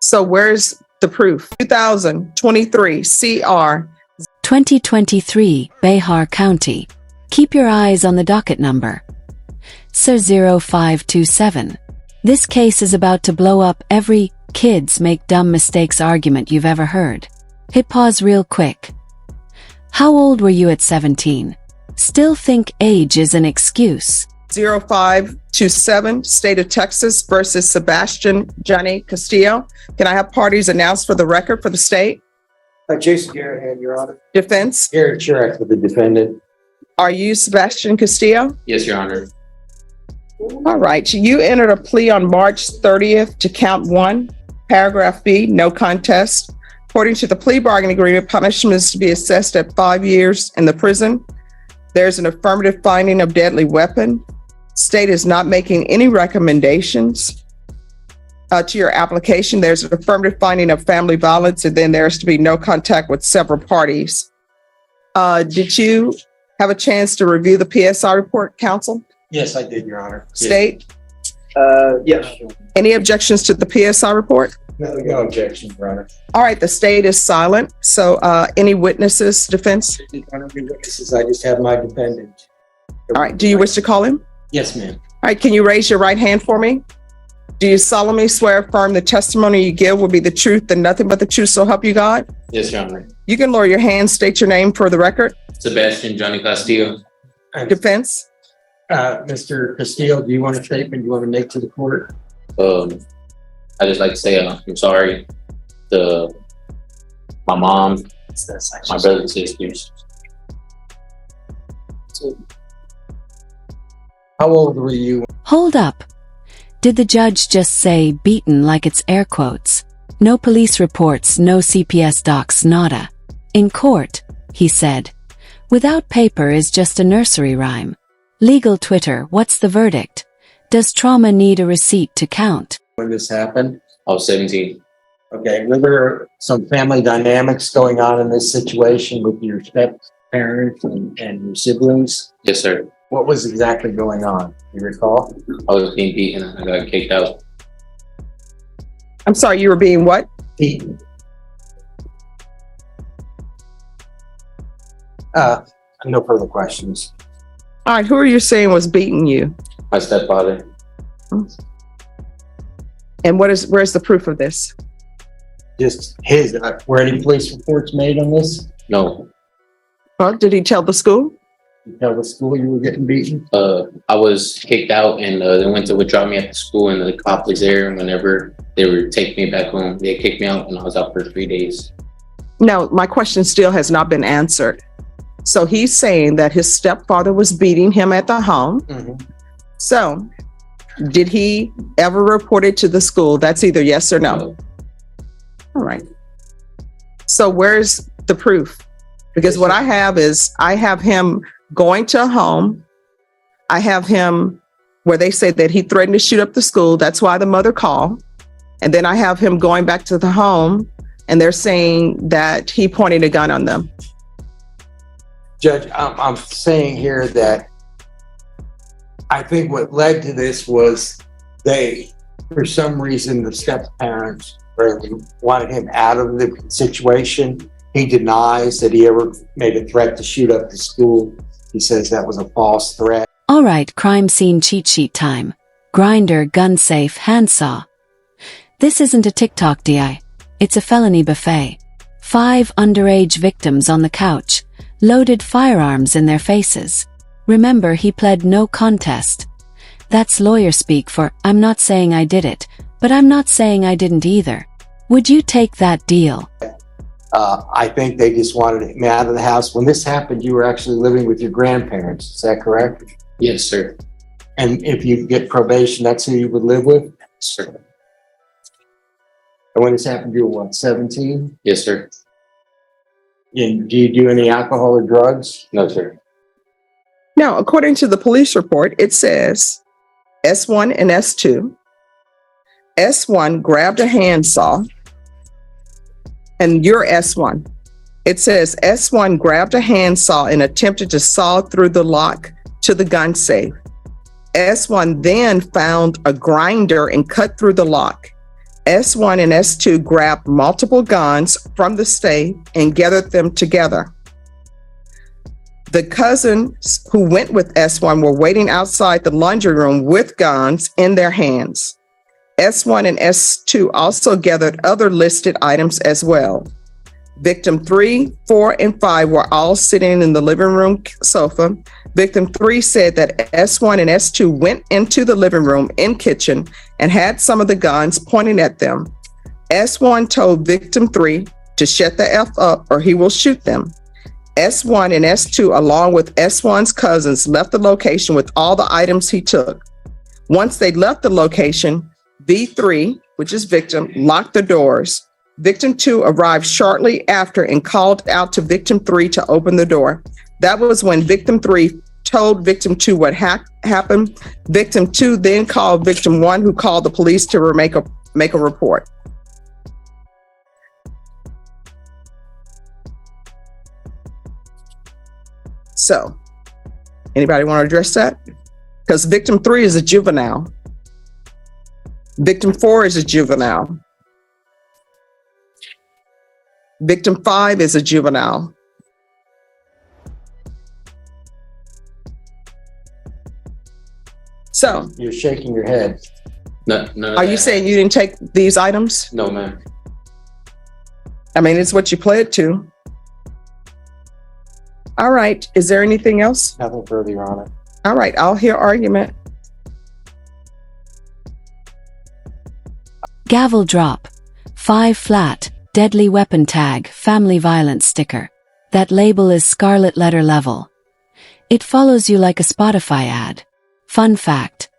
So where's the proof? 2023 CR 2023 Behar County. Keep your eyes on the docket number. Sir 0527. This case is about to blow up every kids make dumb mistakes argument you've ever heard. Hit pause real quick. How old were you at 17? Still think age is an excuse. 0527 State of Texas versus Sebastian Johnny Castillo. Can I have parties announced for the record for the state? Jason Garrett, Your Honor. Defense? Garrett Chirac for the defendant. Are you Sebastian Castillo? Yes, Your Honor. All right. You entered a plea on March 30th to count 1, paragraph B, no contest. According to the plea bargaining agreement, punishment is to be assessed at 5 years in the prison. There's an affirmative finding of deadly weapon. State is not making any recommendations to your application. There's an affirmative finding of family violence, and then there's to be no contact with several parties. Did you have a chance to review the PSI report, counsel? Yes, I did, Your Honor. State? Yes. Any objections to the PSI report? No objection, Your Honor. All right, the state is silent. So any witnesses, defense? Your Honor, any witnesses? I just have my defendant. All right, do you wish to call him? Yes, ma'am. All right, can you raise your right hand for me? Do you solemnly swear affirm the testimony you give will be the truth and nothing but the truth, so help you God? Yes, Your Honor. You can lower your hand, state your name for the record. Sebastian Johnny Castillo. Defense? Mr. Castillo, do you want a statement you want to make to the court? I just like to say I'm sorry to my mom, my brothers and sisters. How old were you? Hold up. Did the judge just say beaten like it's air quotes? No police reports, no CPS docs, nada. In court, he said. Without paper is just a nursery rhyme. Legal Twitter, what's the verdict? Does trauma need a receipt to count? When this happened? I was 17. Okay, were there some family dynamics going on in this situation with your step parents and your siblings? Yes, sir. What was exactly going on? You recall? I was being beaten and I got kicked out. I'm sorry, you were being what? Beaten. No further questions. All right, who are you saying was beating you? My stepfather. And where's the proof of this? Just his, were any police reports made on this? No. Well, did he tell the school? You tell the school you were getting beaten? I was kicked out and they went to withdraw me at the school and the cop was there. And whenever they were taking me back home, they kicked me out and I was out for 3 days. No, my question still has not been answered. So he's saying that his stepfather was beating him at the home. Mm-hmm. So did he ever report it to the school? That's either yes or no. All right. So where's the proof? Because what I have is I have him going to a home. I have him where they say that he threatened to shoot up the school. That's why the mother called. And then I have him going back to the home and they're saying that he pointed a gun on them. Judge, I'm saying here that I think what led to this was for some reason, the step parents really wanted him out of the situation. He denies that he ever made a threat to shoot up the school. He says that was a false threat. All right, crime scene cheat sheet time. Grinder, gun safe, handsaw. This isn't a TikTok DI. It's a felony buffet. 5 underage victims on the couch, loaded firearms in their faces. Remember, he pled no contest. That's lawyer speak for, I'm not saying I did it, but I'm not saying I didn't either. Would you take that deal? I think they just wanted him out of the house. When this happened, you were actually living with your grandparents. Is that correct? Yes, sir. And if you get probation, that's who you would live with? Sir. And when this happened, you were what, 17? Yes, sir. And do you do any alcohol or drugs? No, sir. Now, according to the police report, it says S1 and S2. S1 grabbed a handsaw, and you're S1. It says S1 grabbed a handsaw and attempted to saw through the lock to the gun safe. S1 then found a grinder and cut through the lock. S1 and S2 grabbed multiple guns from the safe and gathered them together. The cousins who went with S1 were waiting outside the laundry room with guns in their hands. S1 and S2 also gathered other listed items as well. Victim 3, 4, and 5 were all sitting in the living room sofa. Victim 3 said that S1 and S2 went into the living room and kitchen and had some of the guns pointing at them. S1 told Victim 3 to shut the F up or he will shoot them. S1 and S2, along with S1's cousins, left the location with all the items he took. Once they left the location, V3, which is victim, locked the doors. Victim 2 arrived shortly after and called out to Victim 3 to open the door. That was when Victim 3 told Victim 2 what happened. Victim 2 then called Victim 1, who called the police to make a report. So, anybody want to address that? Because Victim 3 is a juvenile. Victim 4 is a juvenile. Victim 5 is a juvenile. So, You're shaking your head. No, are you saying you didn't take these items? No, ma'am. I mean, it's what you pled to. All right. Is there anything else? Nothing further, Your Honor. All right. I'll hear argument. Gavel drop. 5 flat, deadly weapon tag, family violence sticker. That label is scarlet letter level. It follows you like a Spotify ad. Fun fact.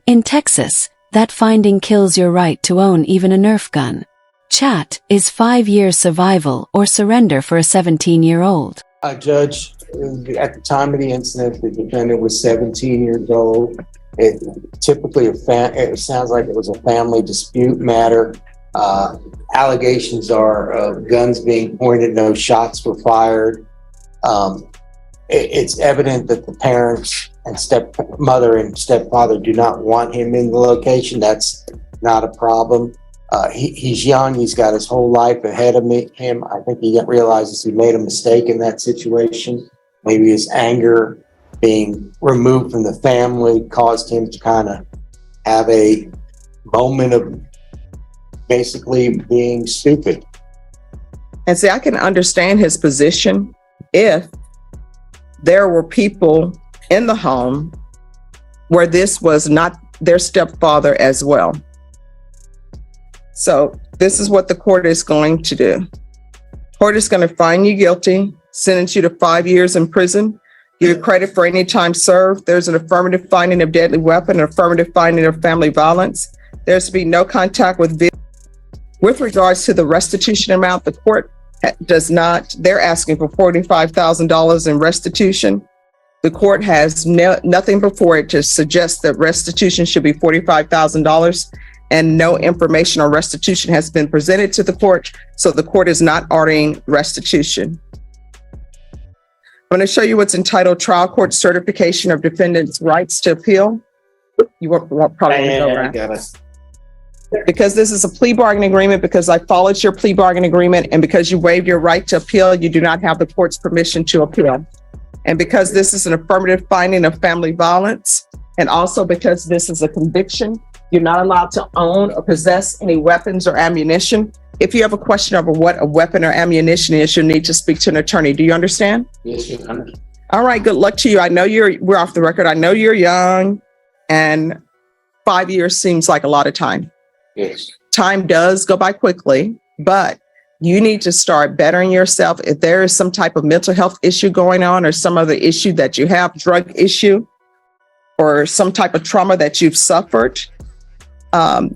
In Texas, that finding kills your right to own even a Nerf gun. Chat is 5 years survival or surrender for a 17-year-old. Judge, at the time of the incident, the defendant was 17 years old. It sounds like it was a family dispute matter. Allegations are of guns being pointed, no shots were fired. It's evident that the parents and stepmother and stepfather do not want him in the location. That's not a problem. He's young. He's got his whole life ahead of him. I think he realizes he made a mistake in that situation. Maybe his anger being removed from the family caused him to kind of have a moment of basically being stupid. And see, I can understand his position if there were people in the home where this was not their stepfather as well. So this is what the court is going to do. Court is going to find you guilty, sentence you to 5 years in prison, give you credit for any time served. There's an affirmative finding of deadly weapon, an affirmative finding of family violence. There's to be no contact with victim. With regards to the restitution amount, the court does not, they're asking for $45,000 in restitution. The court has nothing before it to suggest that restitution should be $45,000, and no information on restitution has been presented to the court, so the court is not ordering restitution. I'm going to show you what's entitled Trial Court Certification of Defendant's Rights to Appeal. You won't probably know that. Got it. Because this is a plea bargaining agreement, because I followed your plea bargaining agreement, and because you waived your right to appeal, you do not have the court's permission to appeal. And because this is an affirmative finding of family violence, and also because this is a conviction, you're not allowed to own or possess any weapons or ammunition. If you have a question over what a weapon or ammunition is, you'll need to speak to an attorney. Do you understand? Yes, Your Honor. All right, good luck to you. I know we're off the record. I know you're young, and 5 years seems like a lot of time. Yes. Time does go by quickly, but you need to start bettering yourself. If there is some type of mental health issue going on, or some other issue that you have, drug issue, or some type of trauma that you've suffered,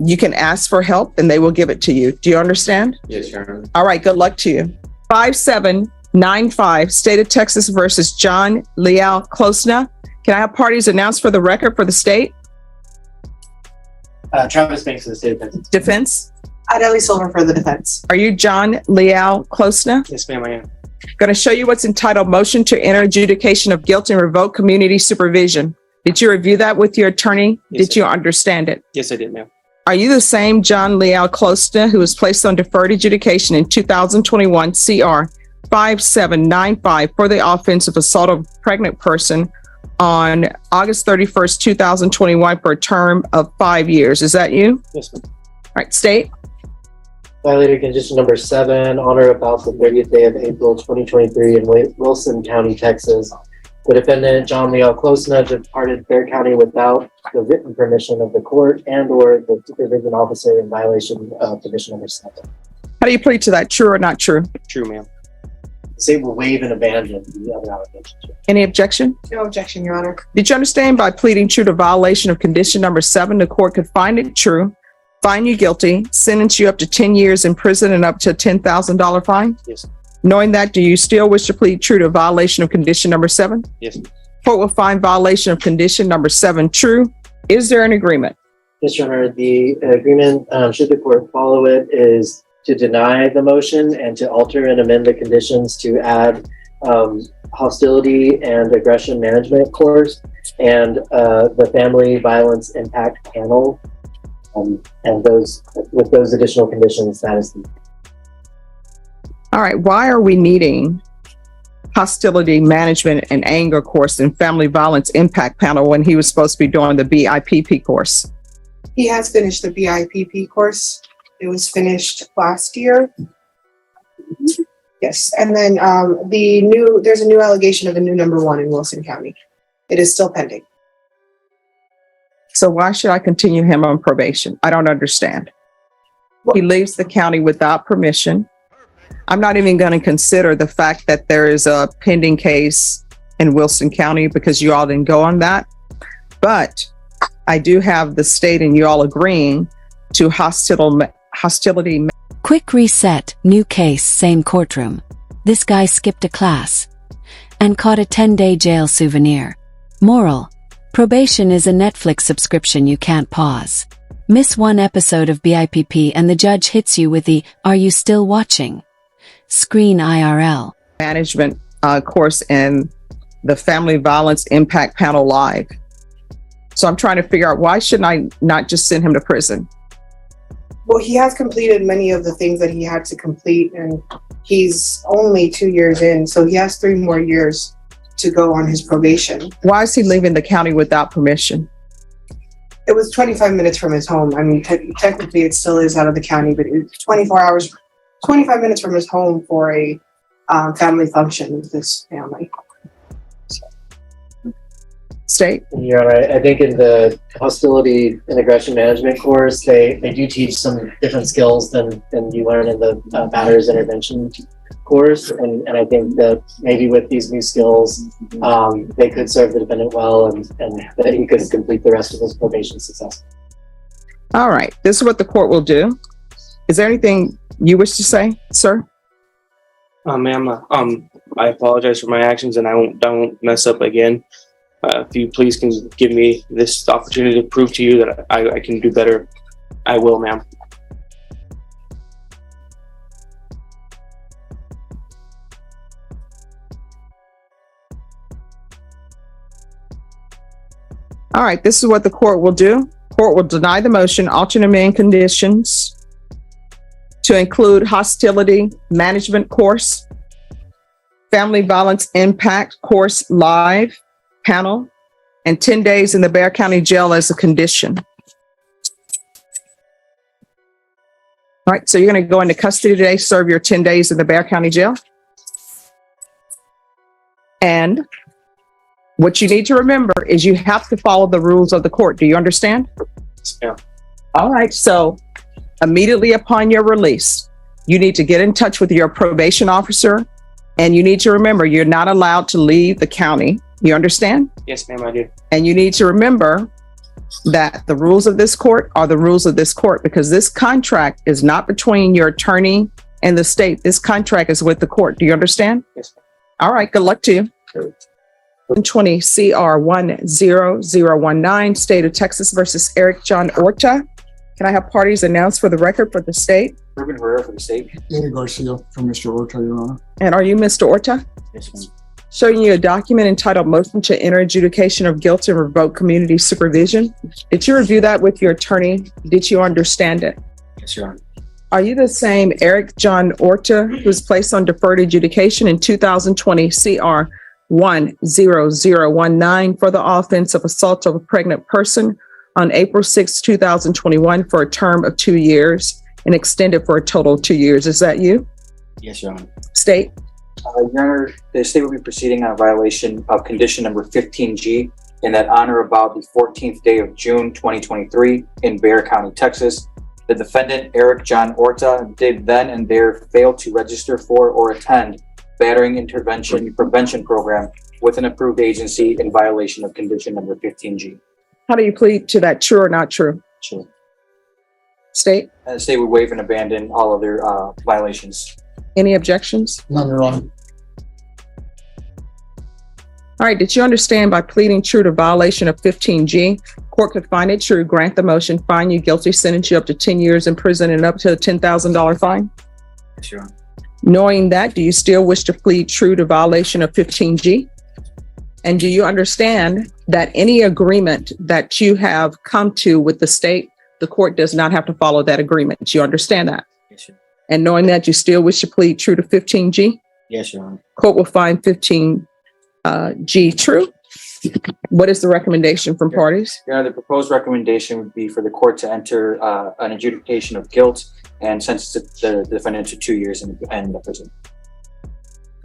you can ask for help and they will give it to you. Do you understand? Yes, Your Honor. All right, good luck to you. 5795, State of Texas versus John Leal Klosna. Can I have parties announced for the record for the state? Travis Banks of the State of Texas. Defense? Adele Silver for the defense. Are you John Leal Klosna? Yes, ma'am, I am. Going to show you what's entitled Motion to Enter Adjudication of Guilt and Revoke Community Supervision. Did you review that with your attorney? Yes, Did you understand it? Yes, I did, ma'am. Are you the same John Leal Closna who was placed on deferred adjudication in 2021 CR 5795 for the offense of assault of a pregnant person on August 31st, 2021 for a term of 5 years? Is that you? Yes, ma'am. All right, state. Violated condition number 7, on or about the 30th day of April 2023 in Wilson County, Texas. The defendant, John Leal Closna, departed Bear County without the written permission of the court and/or the supervision officer in violation of condition number 7. How do you plead to that? True or not true? True, ma'am. Say will waive and abandon the other allegations. Any objection? No objection, Your Honor. Did you understand by pleading true to violation of condition number 7, the court could find it true, find you guilty, sentence you up to 10 years in prison and up to a $10,000 fine? Yes. Knowing that, do you still wish to plead true to violation of condition number 7? Yes. Court will find violation of condition number 7 true. Is there an agreement? Yes, Your Honor. The agreement, should the court follow it, is to deny the motion and to alter and amend the conditions to add hostility and aggression management course and the family violence impact panel. And those, with those additional conditions, that is the. All right, why are we needing hostility management and anger course and family violence impact panel when he was supposed to be doing the BIPP course? He has finished the BIPP course. It was finished last year. Yes, and then there's a new allegation of a new number 1 in Wilson County. It is still pending. So why should I continue him on probation? I don't understand. He leaves the county without permission. I'm not even going to consider the fact that there is a pending case in Wilson County because you all didn't go on that. But I do have the state and you all agreeing to hostility. Quick reset, new case, same courtroom. This guy skipped a class and caught a 10-day jail souvenir. Moral: probation is a Netflix subscription you can't pause. Miss one episode of BIPP and the judge hits you with the "Are you still watching?" screen IRL. Management course and the family violence impact panel live. So I'm trying to figure out, why shouldn't I not just send him to prison? Well, he has completed many of the things that he had to complete, and he's only 2 years in, so he has 3 more years to go on his probation. Why is he leaving the county without permission? It was 25 minutes from his home. I mean, technically it still is out of the county, but it's 25 minutes from his home for a family function with this family. State? You're right. I think in the hostility and aggression management course, they do teach some different skills than you learn in the matters intervention course. And I think that maybe with these new skills, they could serve the defendant well and that he could complete the rest of his probation successfully. All right. This is what the court will do. Is there anything you wish to say, sir? Ma'am, I apologize for my actions and I won't mess up again. If you please can give me this opportunity to prove to you that I can do better, I will, ma'am. All right, this is what the court will do. Court will deny the motion, alternate amend conditions to include hostility management course, family violence impact course live panel, and 10 days in the Bear County Jail as a condition. All right, so you're going to go into custody today, serve your 10 days in the Bear County Jail. And what you need to remember is you have to follow the rules of the court. Do you understand? Yeah. All right, so immediately upon your release, you need to get in touch with your probation officer, and you need to remember you're not allowed to leave the county. You understand? Yes, ma'am, I do. And you need to remember that the rules of this court are the rules of this court, because this contract is not between your attorney and the state. This contract is with the court. Do you understand? Yes, ma'am. All right, good luck to you. 20 CR 10019, State of Texas versus Eric John Orta. Can I have parties announced for the record for the state? Ruben Herrera for the state. Eddie Garcia for Mr. Orta, Your Honor. And are you Mr. Orta? Yes, ma'am. showing you a document entitled Motion to Enter Adjudication of Guilt and Revoke Community Supervision. Did you review that with your attorney? Did you understand it? Yes, Your Honor. Are you the same Eric John Orta who was placed on deferred adjudication in 2020 CR 10019 for the offense of assault of a pregnant person on April 6, 2021 for a term of 2 years and extended for a total of 2 years? Is that you? Yes, Your Honor. State. Your Honor, the state will be proceeding on a violation of condition number 15G in that on or about the 14th day of June 2023 in Bexar County, Texas. The defendant, Eric John Orta, did then and there fail to register for or attend battering intervention prevention program with an approved agency in violation of condition number 15G. How do you plead to that? True or not true? Sure. State. The state would waive and abandon all other violations. Any objections? None, Your Honor. All right. Did you understand by pleading true to violation of 15G, court could find it true, grant the motion, find you guilty, sentence you up to 10 years in prison and up to a $10,000 fine? Yes, Your Honor. Knowing that, do you still wish to plead true to violation of 15G? And do you understand that any agreement that you have come to with the state, the court does not have to follow that agreement? Do you understand that? Yes, Your Honor. And knowing that, you still wish to plead true to 15G? Yes, Your Honor. Court will find 15G true. What is the recommendation from parties? Your Honor, the proposed recommendation would be for the court to enter an adjudication of guilt and sentence the defendant to 2 years in the prison.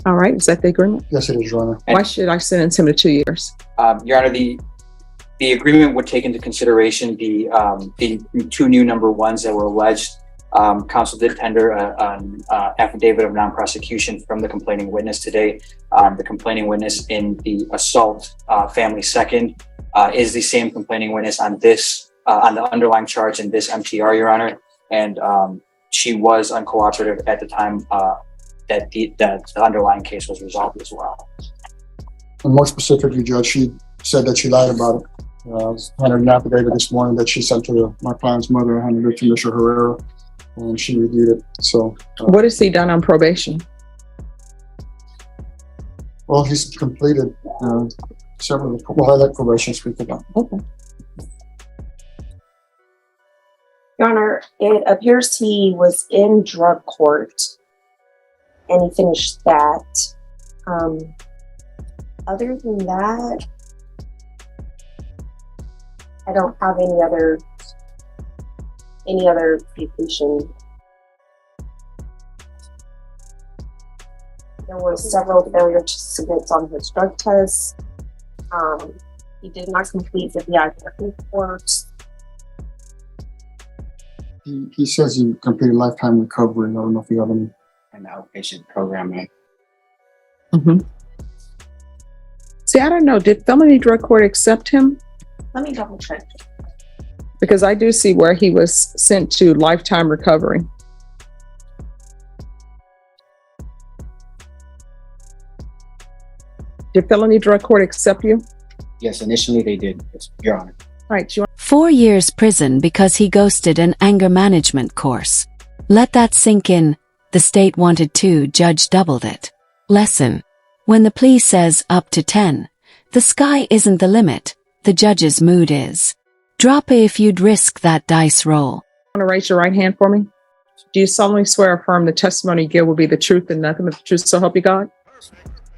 All right. Is that the agreement? Yes, it is, Your Honor. Why should I sentence him to 2 years? Your Honor, the agreement would take into consideration the two new number ones that were alleged. Counsel did tender an affidavit of non-prosecution from the complaining witness today. The complaining witness in the assault family second is the same complaining witness on this on the underlying charge in this MTR, Your Honor, and she was uncooperative at the time that the underlying case was resolved as well. And more specifically, Judge, she said that she lied about it. I handed an affidavit this morning that she sent to my client's mother. I handed it to Mr. Herrera, and she reviewed it. So, What has he done on probation? well, he's completed several of the, well, I let probation speak about. Okay. Your Honor, it appears he was in drug court and he finished that. Other than that, I don't have any other completion. There were several failures to submit on his drug tests. He did not complete the VIP report. He says he completed lifetime recovery. I don't know if you have any. And the outpatient program, right? Mm-hmm. See, I don't know. Did felony drug court accept him? Let me double check. Because I do see where he was sent to lifetime recovery. Did felony drug court accept you? Yes, initially they did, yes, Your Honor. All right. 4 years prison because he ghosted an anger management course. Let that sink in. The state wanted 2, judge doubled it. Lesson. When the plea says up to 10, the sky isn't the limit, the judge's mood is. Drop it if you'd risk that dice roll. Want to raise your right hand for me? Do you solemnly swear or affirm the testimony you give will be the truth and nothing but the truth, so help you God?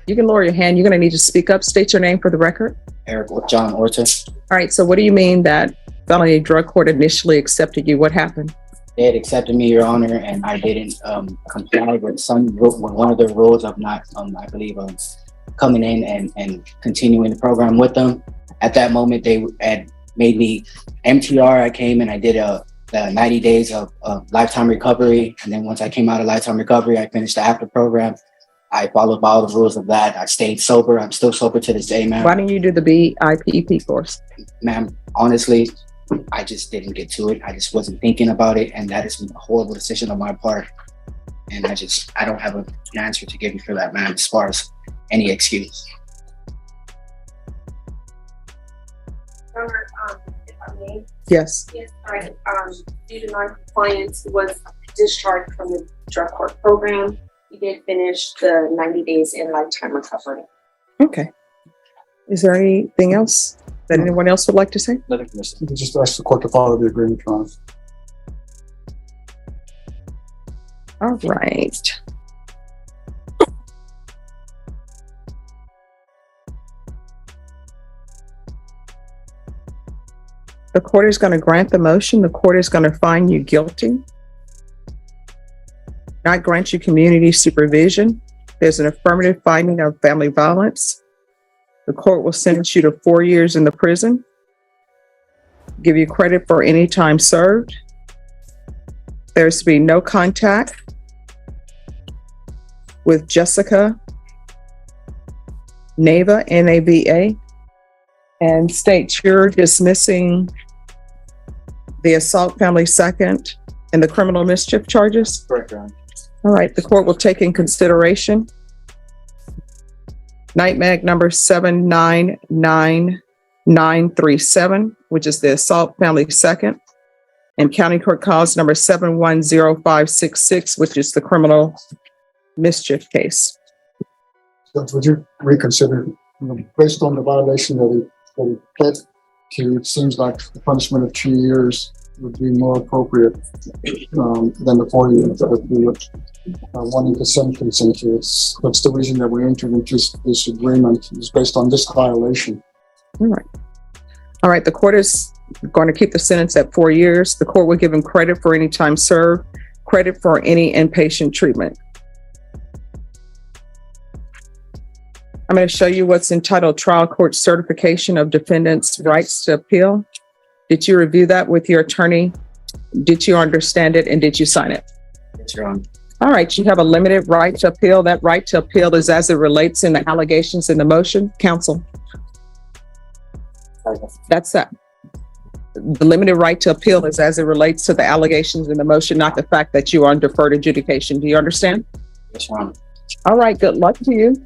You can lower your hand. You're going to need to speak up. State your name for the record. Eric John Orta. All right. So what do you mean that felony drug court initially accepted you? What happened? They had accepted me, Your Honor, and I didn't comply with one of their rules of not, I believe, coming in and continuing the program with them. At that moment, they had made me MTR. I came and I did the 90 days of lifetime recovery. And then once I came out of lifetime recovery, I finished the after program. I followed all the rules of that. I stayed sober. I'm still sober to this day, ma'am. Why didn't you do the BIPP course? Ma'am, honestly, I just didn't get to it. I just wasn't thinking about it. And that is a horrible decision on my part. And I don't have an answer to give you for that, ma'am, as far as any excuse. Your Honor, if I may. Yes. Yes, sorry. Due to non-compliance, he was discharged from the drug court program. He did finish the 90 days in lifetime recovery. Okay. Is there anything else that anyone else would like to say? Nothing from this. You can just ask the court to follow the agreement, Your Honor. All right. The court is going to grant the motion. The court is going to find you guilty, not grant you community supervision. There's an affirmative finding of family violence. The court will sentence you to 4 years in the prison, give you credit for any time served. There's to be no contact with Jessica Nava, N-A-V-A, and states you're dismissing the assault family second and the criminal mischief charges. Correct, Your Honor. All right, the court will take in consideration Night Mag number 799937, which is the assault family second, and County Court Cause number 710566, which is the criminal mischief case. Judge, would you reconsider, based on the violation that he pled to, it seems like the punishment of 2 years would be more appropriate than the 4 years that we were wanting to sentence him to. That's the reason that we entered into this agreement, is based on this violation. All right. All right, the court is going to keep the sentence at 4 years. The court will give him credit for any time served, credit for any inpatient treatment. I'm going to show you what's entitled Trial Court Certification of Defendant's Rights to Appeal. Did you review that with your attorney? Did you understand it and did you sign it? Yes, Your Honor. All right, you have a limited right to appeal. That right to appeal is as it relates in the allegations in the motion. Counsel, that's that. The limited right to appeal is as it relates to the allegations in the motion, not the fact that you are on deferred adjudication. Do you understand? Yes, Your Honor. All right, good luck to you.